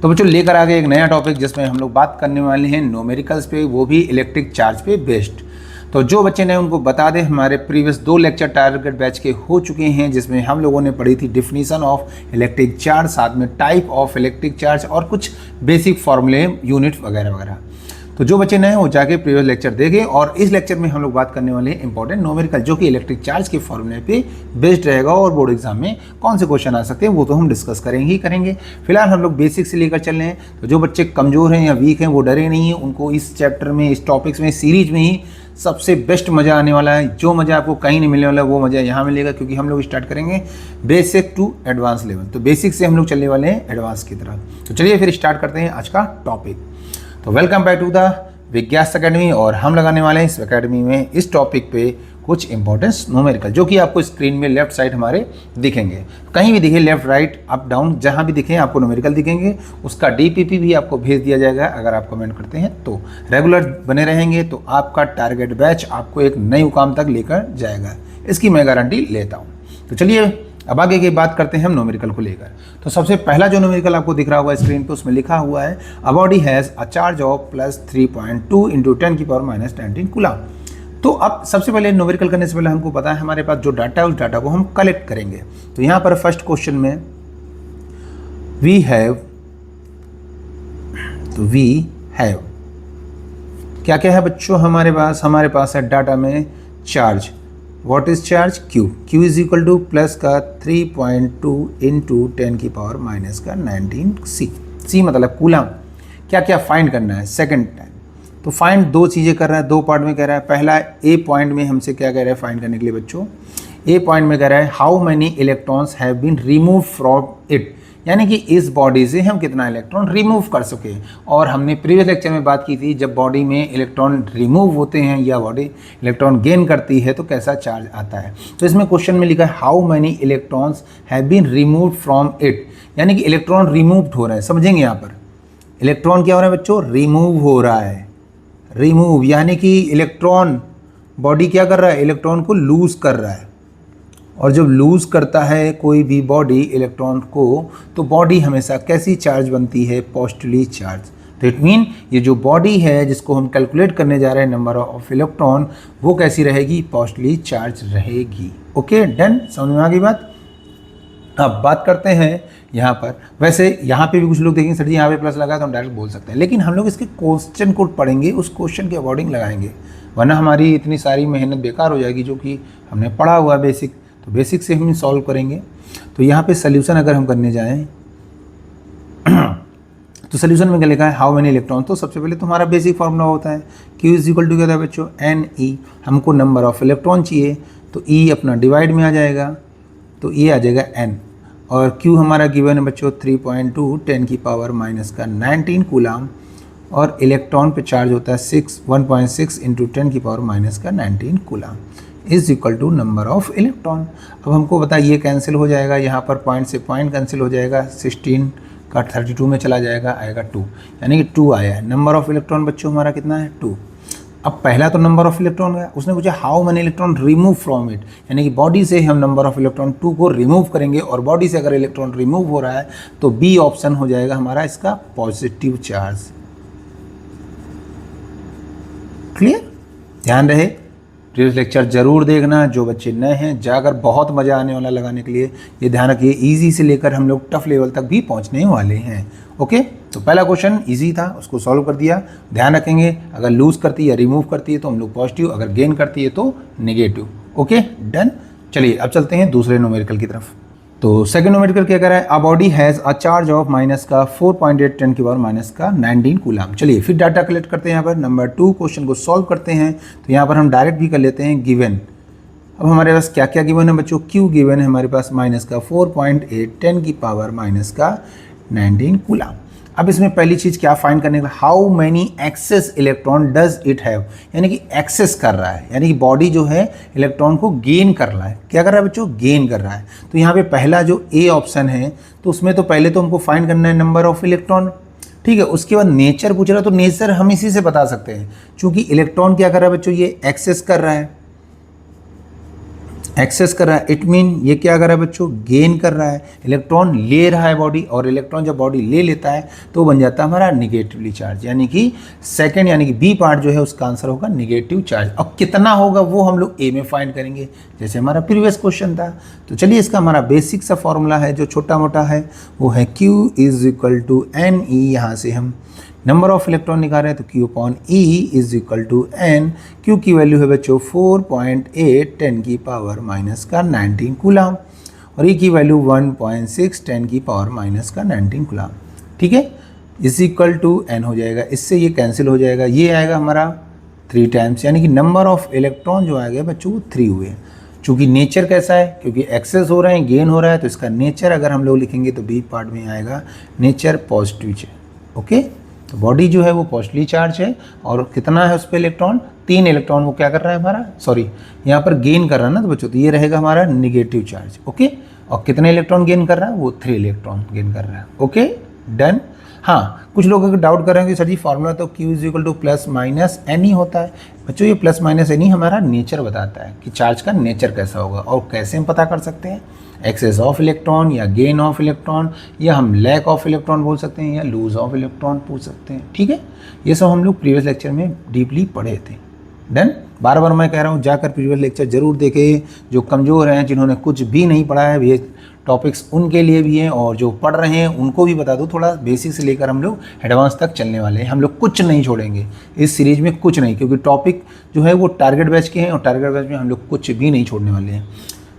तो बच्चों लेकर आ गए एक नया टॉपिक जिसमें हम लोग बात करने वाले हैं न्यूमेरिकल्स पे, वो भी इलेक्ट्रिक चार्ज पे बेस्ड। तो जो बच्चे ने उनको बता दें, हमारे प्रीवियस 2 लेक्चर टारगेट बैच के हो चुके हैं जिसमें हम लोगों ने पढ़ी थी डिफिनीशन ऑफ इलेक्ट्रिक चार्ज, साथ में टाइप ऑफ इलेक्ट्रिक चार्ज और कुछ बेसिक फॉर्मूले, यूनिट वगैरह वगैरह। तो जो बच्चे नए हैं वो जाके प्रीवियस लेक्चर देखें। और इस लेक्चर में हम लोग बात करने वाले हैं इंपॉर्टेंट न्यूमेरिकल, जो कि इलेक्ट्रिक चार्ज के फॉर्मूले पे बेस्ड रहेगा और बोर्ड एग्जाम में कौन से क्वेश्चन आ सकते हैं वो तो हम डिस्कस करेंगे ही करेंगे। फिलहाल हम लोग बेसिक से लेकर चल रहे हैं। तो जो बच्चे कमजोर हैं या वीक हैं वो डरे नहीं हैं, उनको इस चैप्टर में, इस टॉपिक्स में, सीरीज में ही सबसे बेस्ट मज़ा आने वाला है। जो मज़ा आपको कहीं नहीं मिलने वाला वो मज़ा यहाँ मिलेगा, क्योंकि हम लोग स्टार्ट करेंगे बेसिक टू एडवांस लेवल। तो बेसिक से हम लोग चलने वाले हैं एडवांस की तरफ। तो चलिए फिर स्टार्ट करते हैं आज का टॉपिक। तो वेलकम बैक टू द विज्ञास अकेडमी, और हम लगाने वाले हैं इस अकेडमी में इस टॉपिक पे कुछ इंपॉर्टेंस न्यूमेरिकल, जो कि आपको स्क्रीन में लेफ्ट साइड हमारे दिखेंगे। कहीं भी दिखे, लेफ्ट राइट अप डाउन जहां भी दिखे आपको न्यूमेरिकल दिखेंगे। उसका डीपीपी भी आपको भेज दिया जाएगा अगर आप कमेंट करते हैं तो। रेगुलर बने रहेंगे तो आपका टारगेट बैच आपको एक नई मुकाम तक लेकर जाएगा, इसकी मैं गारंटी लेता हूँ। तो चलिए अब आगे की बात करते हैं हम न्यूमेरिकल को लेकर। तो सबसे पहला जो न्यूमेरिकल आपको दिख रहा होगा स्क्रीन पे, उसमें लिखा हुआ है a body has a charge of +3.2 × 10⁻⁻19 coulomb. तो अब सबसे पहले न्यूमेरिकल करने से पहले हमको पता है हमारे पास जो डाटा है उस डाटा को हम कलेक्ट करेंगे। तो यहाँ पर फर्स्ट क्वेश्चन में वी हैव क्या क्या है बच्चों हमारे पास है डाटा में charge. What is charge? Q is equal to plus का 3.2 × 10⁻⁻19 C मतलब कूलम। क्या क्या फाइंड करना है सेकंड टाइम? तो फाइंड दो चीज़ें कर रहा है, दो पार्ट में कह रहा है। पहला ए पॉइंट में हमसे क्या कह रहा है फाइंड करने के लिए बच्चों? ए पॉइंट में कह रहा है how many electrons have been remove from it, यानी कि इस बॉडी से हम कितना इलेक्ट्रॉन रिमूव कर सके। और हमने प्रीवियस लेक्चर में बात की थी, जब बॉडी में इलेक्ट्रॉन रिमूव होते हैं या बॉडी इलेक्ट्रॉन गेन करती है तो कैसा चार्ज आता है। तो इसमें क्वेश्चन में लिखा है how many electrons have been removed from it, यानी कि इलेक्ट्रॉन रिमूव्ड हो रहा है। समझेंगे यहाँ पर इलेक्ट्रॉन क्या हो रहा है बच्चों? रिमूव हो रहा है। रिमूव यानी कि इलेक्ट्रॉन, बॉडी क्या कर रहा है? इलेक्ट्रॉन को लूज कर रहा है। और जब लूज़ करता है कोई भी बॉडी इलेक्ट्रॉन को, तो बॉडी हमेशा कैसी चार्ज बनती है? Positively charge. तो इट मीन ये जो बॉडी है जिसको हम कैलकुलेट करने जा रहे हैं नंबर ऑफ इलेक्ट्रॉन, वो कैसी रहेगी? पॉजिटिवली चार्ज रहेगी। ओके डन, समझ में आ गई बात। अब बात करते हैं यहाँ पर। वैसे यहाँ पे भी कुछ लोग देखेंगे सर जी यहाँ पे प्लस लगा तो हम डायरेक्ट बोल सकते हैं, लेकिन हम लोग इसके क्वेश्चन को पढ़ेंगे, उस क्वेश्चन के अकॉर्डिंग लगाएंगे, वरना हमारी इतनी सारी मेहनत बेकार हो जाएगी जो कि हमने पढ़ा हुआ बेसिक। तो बेसिक से हम सॉल्व करेंगे। तो यहाँ पे सोल्यूशन अगर हम करने जाएं तो सोल्यूशन में क्या लिखा है? How many electron. तो सबसे पहले तुम्हारा बेसिक फॉर्मूला होता है Q इज इक्वल टू क्या था बच्चों? NE। हमको नंबर ऑफ इलेक्ट्रॉन चाहिए तो E अपना डिवाइड में आ जाएगा, तो ये आ जाएगा N। और Q हमारा गिवन है बच्चों 3.2 10⁻⁻19 कूलम। और इलेक्ट्रॉन पे चार्ज होता है 1.6 × 10⁻⁻19 coulomb is equal to number of electron. अब हमको बता ये कैंसिल हो जाएगा, यहाँ पर पॉइंट से पॉइंट कैंसिल हो जाएगा, 16 का 32 में चला जाएगा, आएगा 2, यानी कि 2 आया है। नंबर ऑफ इलेक्ट्रॉन बच्चों हमारा कितना है? 2। अब पहला तो नंबर ऑफ इलेक्ट्रॉन है, उसने पूछा how many electron remove from it, यानी कि बॉडी से हम नंबर ऑफ इलेक्ट्रॉन 2 को रिमूव करेंगे। और बॉडी से अगर इलेक्ट्रॉन रिमूव हो रहा है तो बी ऑप्शन हो जाएगा हमारा इसका पॉजिटिव चार्ज। क्लियर? ध्यान रहे, प्रीवियस लेक्चर जरूर देखना। जो बच्चे नए हैं जाकर बहुत मज़ा आने वाला लगाने के लिए, ये ध्यान रखिए इजी से लेकर हम लोग टफ लेवल तक भी पहुंचने वाले हैं। ओके, तो पहला क्वेश्चन इजी था, उसको सॉल्व कर दिया। ध्यान रखेंगे अगर लूज करती है या रिमूव करती है तो हम लोग पॉजिटिव, अगर गेन करती है तो नेगेटिव। Okay done. चलिए अब चलते हैं दूसरे न्यूमेरिकल की तरफ। तो सेकंड न्यूमेरिकल क्या कह रहा है? A body has a charge of minus का 4.8 10⁻⁻19 कूलम। चलिए फिर डाटा कलेक्ट करते हैं। यहाँ पर नंबर 2 क्वेश्चन को सॉल्व करते हैं। तो यहाँ पर हम डायरेक्ट भी कर लेते हैं गिवन। अब हमारे पास क्या क्या गिवन है बच्चों? Q गिवन है हमारे पास माइनस का 4.8 10⁻⁻19 कूलम। अब इसमें पहली चीज़ क्या फाइंड करने का? How many excess electron does it have, यानी कि एक्सेस कर रहा है, यानी कि बॉडी जो है इलेक्ट्रॉन को गेन कर रहा है। क्या कर रहा है बच्चों? गेन कर रहा है। तो यहाँ पे पहला जो ए ऑप्शन है तो उसमें तो पहले तो हमको फाइंड करना है नंबर ऑफ इलेक्ट्रॉन, ठीक है। उसके बाद नेचर पूछ रहा है, तो नेचर हम इसी से बता सकते हैं, चूंकि इलेक्ट्रॉन क्या कर रहा है बच्चों? ये एक्सेस कर रहा है। एक्सेस कर रहा है, इट मीन ये क्या कर रहा है बच्चों, गेन कर रहा है, इलेक्ट्रॉन ले रहा है बॉडी, और इलेक्ट्रॉन जब बॉडी ले लेता है तो बन जाता है हमारा निगेटिवली चार्ज, यानी कि सेकंड यानी कि बी पार्ट जो है उसका आंसर होगा निगेटिव चार्ज। अब कितना होगा वो हम लोग ए में फाइंड करेंगे, जैसे हमारा प्रीवियस क्वेश्चन था। तो चलिए इसका हमारा बेसिक सा फॉर्मूला है जो छोटा मोटा है, वो है Q is equal to N e, यहाँ से हम नंबर ऑफ इलेक्ट्रॉन निकाल रहे हैं तो Q upon E is equal to n. Q की वैल्यू है बच्चों 4.8 10 की पावर माइनस का 19 कूलम, और E की वैल्यू 1.6 10 की पावर माइनस का 19 कूलम। ठीक है, इज इक्वल टू एन हो जाएगा, इससे ये कैंसिल हो जाएगा, ये आएगा हमारा 3 टाइम्स, यानी कि नंबर ऑफ इलेक्ट्रॉन जो आ गया बच्चों वो 3 हुए। चूँकि नेचर कैसा है, क्योंकि एक्सेस हो रहे हैं, गेन हो रहा है, तो इसका नेचर अगर हम लोग लिखेंगे तो बी पार्ट में आएगा नेचर पॉजिटिव है। ओके, तो बॉडी जो है वो पॉजिटिवली चार्ज है, और कितना है उस पर इलेक्ट्रॉन, 3 इलेक्ट्रॉन वो क्या कर रहा है हमारा, सॉरी यहाँ पर गेन कर रहा है ना तो बच्चों, तो ये रहेगा हमारा निगेटिव चार्ज। ओके, और कितने इलेक्ट्रॉन गेन कर रहा है, वो 3 इलेक्ट्रॉन गेन कर रहा है। Okay done. हाँ, कुछ लोग अगर डाउट कर रहे हैं कि सर जी फॉर्मूला तो Q is equal to plus minus N ही होता है। बच्चों ये प्लस माइनस एन ही हमारा नेचर बताता है कि चार्ज का नेचर कैसा होगा, और कैसे हम पता कर सकते हैं, एक्सेस ऑफ इलेक्ट्रॉन या गेन ऑफ इलेक्ट्रॉन, या हम लैक ऑफ इलेक्ट्रॉन बोल सकते हैं, या लूज ऑफ इलेक्ट्रॉन पूछ सकते हैं। ठीक है, ये सब हम लोग प्रीवियस लेक्चर में डीपली पढ़े थे। डन। बार बार मैं कह रहा हूँ जाकर प्रीवियस लेक्चर जरूर देखें, जो कमज़ोर हैं जिन्होंने कुछ भी नहीं पढ़ा है ये टॉपिक्स उनके लिए भी हैं, और जो पढ़ रहे हैं उनको भी बता दूँ, थोड़ा बेसिक से लेकर हम लोग एडवांस तक चलने वाले हैं। हम लोग कुछ नहीं छोड़ेंगे इस सीरीज में, कुछ नहीं, क्योंकि टॉपिक जो है वो टारगेट बैच के हैं, और टारगेट बैच में हम लोग कुछ भी नहीं छोड़ने वाले हैं।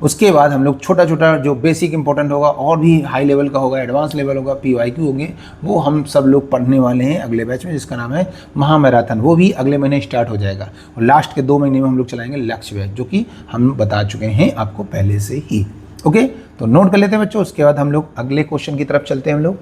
उसके बाद हम लोग छोटा छोटा जो बेसिक इंपॉर्टेंट होगा, और भी हाई लेवल का होगा, एडवांस लेवल होगा, PYQ होंगे, वो हम सब लोग पढ़ने वाले हैं अगले बैच में, जिसका नाम है महामैराथन। वो भी अगले महीने स्टार्ट हो जाएगा, और लास्ट के 2 महीने में हम लोग चलाएंगे लक्ष्य बैच, जो कि हम बता चुके हैं आपको पहले से ही। ओके, तो नोट कर लेते हैं बच्चों, उसके बाद हम लोग अगले क्वेश्चन की तरफ चलते हैं हम लोग।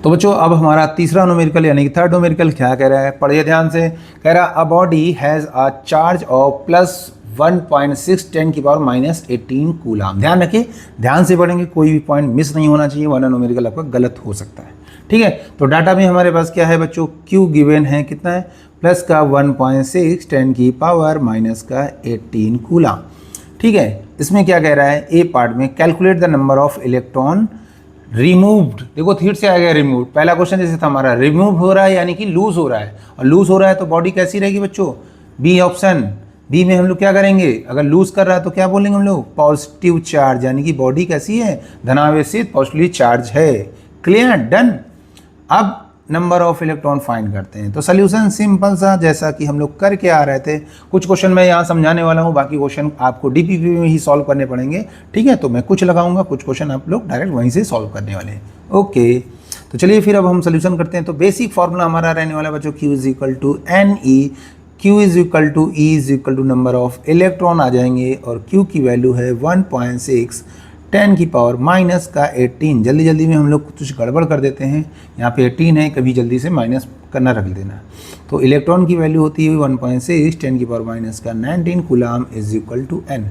तो बच्चों अब हमारा तीसरा न्यूमेरिकल यानी कि थर्ड न्यूमेरिकल क्या कह रहा है, पढ़िए ध्यान से। कह रहा a body has a charge of plus 1.6 10 की पावर माइनस 18 कूलम। ध्यान रखिए, ध्यान से पढ़ेंगे, कोई भी पॉइंट मिस नहीं होना चाहिए, वरना न्यूमेरिकल आपका गलत हो सकता है। ठीक है, तो डाटा में हमारे पास क्या है बच्चों, Q गिवन है कितना है, प्लस का 1.6 10 की पावर माइनस का 18 कूलम। ठीक है, इसमें क्या कह रहा है, ए पार्ट में calculate the number of electron removed. देखो थीट से आ गया रिमूव, पहला क्वेश्चन जैसे था हमारा, रिमूव हो रहा है यानी कि लूज हो रहा है, और लूज हो रहा है तो बॉडी कैसी रहेगी बच्चों, बी ऑप्शन, बी में हम लोग क्या करेंगे, अगर लूज कर रहा है तो क्या बोलेंगे हम लोग, पॉजिटिव चार्ज, यानी कि बॉडी कैसी है, धनावेशित पॉजिटिवली चार्ज है। Clear, done. अब नंबर ऑफ इलेक्ट्रॉन फाइंड करते हैं। तो सोल्यूशन सिंपल सा, जैसा कि हम लोग करके आ रहे थे, कुछ क्वेश्चन मैं यहाँ समझाने वाला हूँ, बाकी क्वेश्चन आपको DPP में ही सॉल्व करने पड़ेंगे। ठीक है, तो मैं कुछ लगाऊंगा, कुछ क्वेश्चन आप लोग डायरेक्ट वहीं से सॉल्व करने वाले हैं। ओके, तो चलिए फिर अब हम सोल्यूशन करते हैं। तो बेसिक फॉर्मूला हमारा रहने वाला बच्चों, Q is equal to N E, Q is equal to E is equal to number of electron आ जाएंगे, और Q की वैल्यू है 1.6 10 की पावर माइनस का 18। जल्दी जल्दी में हम लोग कुछ गड़बड़ कर देते हैं, यहाँ पे 18 है, कभी जल्दी से माइनस करना रख देना। तो इलेक्ट्रॉन की वैल्यू होती है 1.6 10 की पावर माइनस का 19 coulomb is equal to n।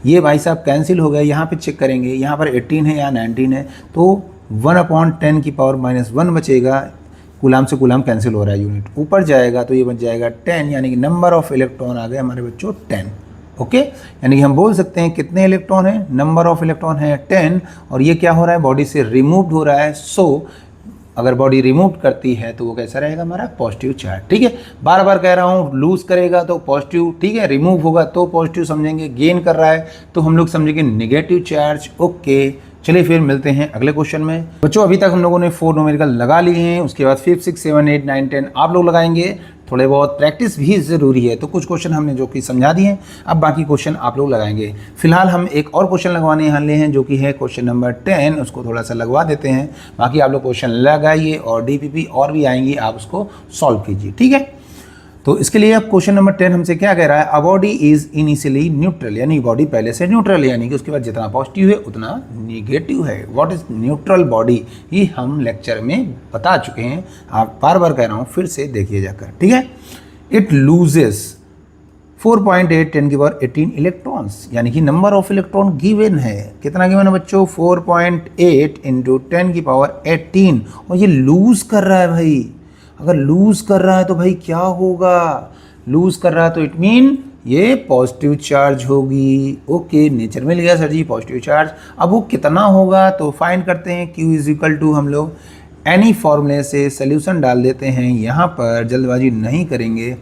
ये भाई साहब कैंसिल हो गया, यहाँ पे चेक करेंगे, यहाँ पर 18 है या 19 है, तो 1/10 की पावर माइनस 1 बचेगा, कूलम से कूलम कैंसिल हो रहा है, यूनिट ऊपर जाएगा तो ये बच जाएगा 10, यानी कि नंबर ऑफ इलेक्ट्रॉन आ गए हमारे बच्चों 10। ओके, यानी कि हम बोल सकते हैं कितने इलेक्ट्रॉन है, नंबर ऑफ इलेक्ट्रॉन है 10, और ये क्या हो रहा है, बॉडी से रिमूव्ड हो रहा है। सो अगर बॉडी रिमूव करती है तो वो कैसा रहेगा हमारा, पॉजिटिव चार्ज। ठीक है, बार बार कह रहा हूँ, लूज करेगा तो पॉजिटिव, ठीक है, रिमूव होगा तो पॉजिटिव समझेंगे, गेन कर रहा है तो हम लोग समझेंगे नेगेटिव चार्ज। ओके, चलिए फिर मिलते हैं अगले क्वेश्चन में। बच्चों अभी तक हम लोगों ने 4 न्यूमेरिकल लगा लिए हैं, उसके बाद 5 6 7 8 9 10 आप लोग लगाएंगे। थोड़े बहुत प्रैक्टिस भी ज़रूरी है, तो कुछ क्वेश्चन हमने जो कि समझा दिए हैं, अब बाकी क्वेश्चन आप लोग लगाएंगे। फिलहाल हम एक और क्वेश्चन लगवाने वाले हैं, जो कि है क्वेश्चन नंबर 10, उसको थोड़ा सा लगवा देते हैं, बाकी आप लोग क्वेश्चन लगाइए, और DPP और भी आएंगी, आप उसको सॉल्व कीजिए। ठीक है, तो इसके लिए अब क्वेश्चन नंबर 10 हमसे क्या कह रहा है, a body is initially neutral, यानी बॉडी पहले से न्यूट्रल है, यानी कि उसके बाद जितना पॉजिटिव है उतना निगेटिव है। व्हाट इज न्यूट्रल बॉडी, ये हम लेक्चर में बता चुके हैं, आप बार बार कह रहा हूँ, फिर से देखिए जाकर। ठीक है, इट लूजेस 4.8 10 की पावर 18 इलेक्ट्रॉन्स, यानी कि नंबर ऑफ इलेक्ट्रॉन गिवन है, कितना गिवन है बच्चों, 4.8 इंटू 10 की पावर 18, और ये लूज कर रहा है भाई। अगर लूज कर रहा है तो भाई क्या होगा, लूज कर रहा है तो इट मीन ये पॉजिटिव चार्ज होगी। ओके, नेचर मिल गया सर जी पॉजिटिव चार्ज। अब वो कितना होगा तो फाइंड करते हैं। Q इज इक्वल टू हम लोग एनी फॉर्मूले से सोल्यूशन डाल देते हैं, यहाँ पर जल्दबाजी नहीं करेंगे।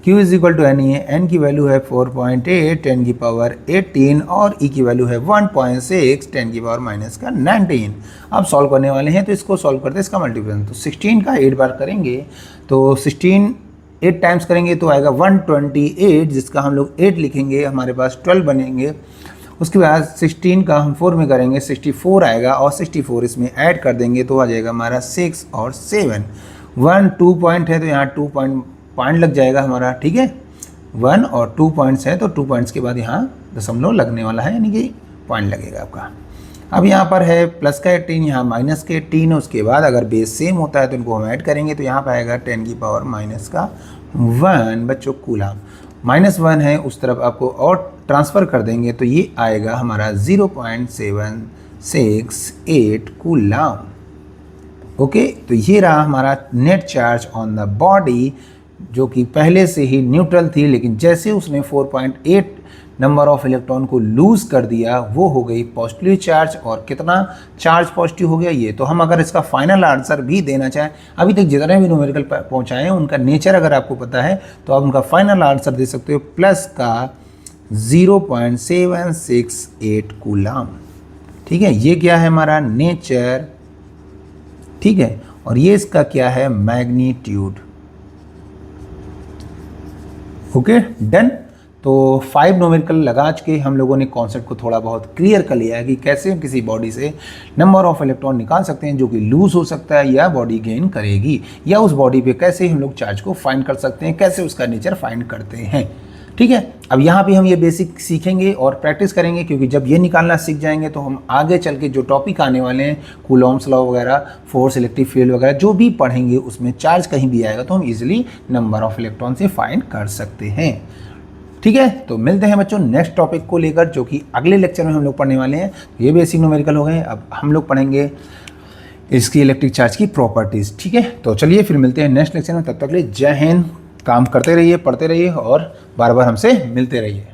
Q is equal to n है, एन की वैल्यू है 4.8 10 की पावर 18 और E की वैल्यू है 1.6 10 की पावर माइनस का 19। अब सॉल्व करने वाले हैं तो इसको सॉल्व करते हैं इसका मल्टीप्लिकेशन। तो 16 का 8 बार करेंगे तो 16 8 टाइम्स करेंगे तो आएगा 128, जिसका हम लोग 8 लिखेंगे, हमारे पास 12 बनेंगे। उसके बाद 16 का हम 4 में करेंगे 64 आएगा और 64 इसमें ऐड कर देंगे तो आ जाएगा हमारा 6 और 7। 1 2 पॉइंट है तो यहाँ 2 पॉइंट लग जाएगा हमारा, ठीक है। 1 और 2 पॉइंट्स है तो 2 पॉइंट्स के बाद यहाँ दशमलव लगने वाला है, यानी कि पॉइंट लगेगा आपका। अब यहाँ पर है प्लस का 18, यहाँ माइनस के 18। उसके बाद अगर बेस सेम होता है तो इनको हम ऐड करेंगे तो यहाँ पर आएगा 10 की पावर माइनस का 1 बच्चों कूलाम। -1 है उस तरफ आपको और ट्रांसफ़र कर देंगे तो ये आएगा हमारा 0.768 कूलाम। ओके, तो ये रहा हमारा net charge on the body, जो कि पहले से ही न्यूट्रल थी, लेकिन जैसे उसने 4.8 नंबर ऑफ इलेक्ट्रॉन को लूज कर दिया वो हो गई पॉजिटिव चार्ज। और कितना चार्ज पॉजिटिव हो गया ये तो हम अगर इसका फाइनल आंसर भी देना चाहें, अभी तक जितने भी न्यूमेरिकल पहुंचाए हैं उनका नेचर अगर आपको पता है तो आप उनका फाइनल आंसर दे सकते हो प्लस का 0.768 कूलाम। ठीक है, ये क्या है हमारा नेचर, ठीक है, और ये इसका क्या है मैग्नीट्यूड। Okay done. तो 5 न्यूमेरिकल लगा के हम लोगों ने कॉन्सेप्ट को थोड़ा बहुत क्लियर कर लिया है कि कैसे हम किसी बॉडी से नंबर ऑफ इलेक्ट्रॉन निकाल सकते हैं जो कि लूज हो सकता है या बॉडी गेन करेगी, या उस बॉडी पे कैसे हम लोग चार्ज को फाइंड कर सकते हैं, कैसे उसका नेचर फाइंड करते हैं। ठीक है, अब यहाँ पे हम ये बेसिक सीखेंगे और प्रैक्टिस करेंगे, क्योंकि जब ये निकालना सीख जाएंगे तो हम आगे चल के जो टॉपिक आने वाले हैं कूलॉम्स लॉ वगैरह, फोर्स, इलेक्ट्रिक फील्ड वगैरह जो भी पढ़ेंगे उसमें चार्ज कहीं भी आएगा तो हम इजीली नंबर ऑफ इलेक्ट्रॉन से फाइंड कर सकते हैं। ठीक है, तो मिलते हैं बच्चों नेक्स्ट टॉपिक को लेकर, जो कि अगले लेक्चर में हम लोग पढ़ने वाले हैं। ये बेसिक न्यूमेरिकल हो गए, अब हम लोग पढ़ेंगे इसकी इलेक्ट्रिक चार्ज की प्रॉपर्टीज़। ठीक है, तो चलिए फिर मिलते हैं नेक्स्ट लेक्चर में। तब तक के लिए जय हिंद। काम करते रहिए, पढ़ते रहिए और बार बार हमसे मिलते रहिए।